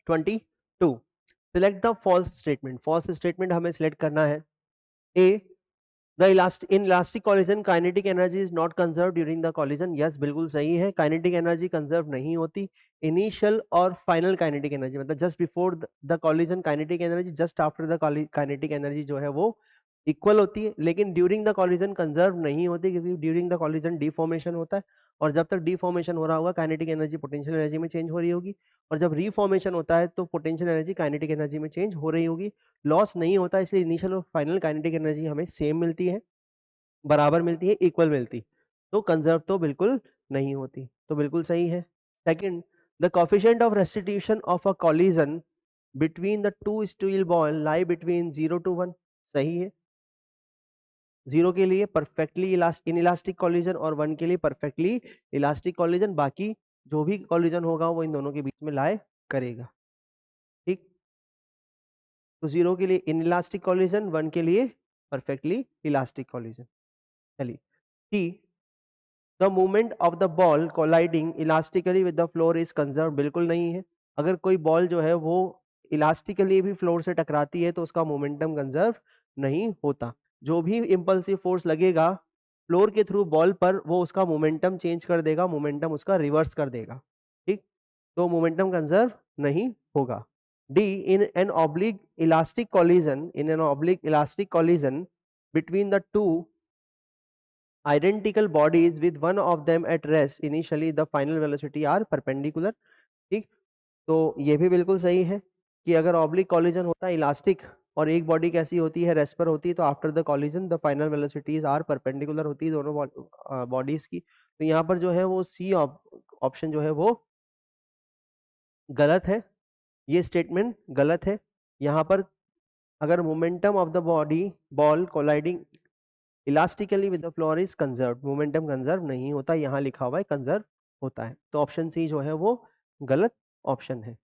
22 select the false statement. False statement हमें select करना है। A the in elastic collision kinetic energy is not conserved during the collision। Yes बिल्कुल सही है, kinetic energy conserve नहीं होती। इनिशियल और फाइनल काइनेटिक एनर्जी मतलब just before the collision kinetic energy, just after the kinetic energy जो है वो इक्वल होती है, लेकिन ड्यूरिंग द कॉलिजन कंजर्व नहीं होती, क्योंकि ड्यूरिंग द कॉलिजन डिफॉर्मेशन होता है, और जब तक डिफॉर्मेशन हो रहा होगा काइनेटिक एनर्जी पोटेंशियल एनर्जी में चेंज हो रही होगी, और जब रिफॉर्मेशन होता है तो पोटेंशियल एनर्जी काइनेटिक एनर्जी में चेंज हो रही होगी। लॉस नहीं होता, इसलिए इनिशियल और फाइनल काइनेटिक एनर्जी हमें सेम मिलती है, बराबर मिलती है, इक्वल मिलती, तो कंजर्व तो बिल्कुल नहीं होती, तो बिल्कुल सही है। Second, the coefficient of restitution of a collision between the to steal ball lie between 0 to 1। सही है, 0 के लिए परफेक्टली इनइलास्टिक कॉलिजन और 1 के लिए परफेक्टली इलास्टिक कॉलिजन, बाकी जो भी कॉलिजन होगा वो इन दोनों के बीच में लाई करेगा। ठीक, तो 0 के लिए इनइलास्टिक कॉलिजन, 1 के लिए परफेक्टली इलास्टिक कॉलिजन। चलिए, T the movement of the ball colliding elastically with the floor is conserve. बिल्कुल नहीं है, अगर कोई बॉल जो है वो इलास्टिकली भी फ्लोर से टकराती है तो उसका मोमेंटम कंजर्व नहीं होता। जो भी इम्पल्सिव फोर्स लगेगा फ्लोर के थ्रू बॉल पर, वो उसका मोमेंटम चेंज कर देगा, मोमेंटम उसका रिवर्स कर देगा। ठीक, तो मोमेंटम कंजर्व नहीं होगा। D in an oblique elastic collision, in an oblique elastic collision between the two identical bodies with one of them at rest initially the final velocity are perpendicular। ठीक, तो ये भी बिल्कुल सही है कि अगर ऑब्लिक कॉलिजन होता है इलास्टिक और एक बॉडी कैसी होती है, रेस्ट पर होती है, तो after the collision the final velocities are perpendicular होती है दोनों बॉडीज की। तो यहाँ पर जो है वो सी ऑप्शन जो है वो गलत है, ये स्टेटमेंट गलत है। यहाँ पर अगर momentum of the body ball colliding elastically with the floor is conserve, momentum conserve नहीं होता, यहाँ लिखा हुआ है कंजर्व होता है, तो ऑप्शन सी जो है वो गलत ऑप्शन है।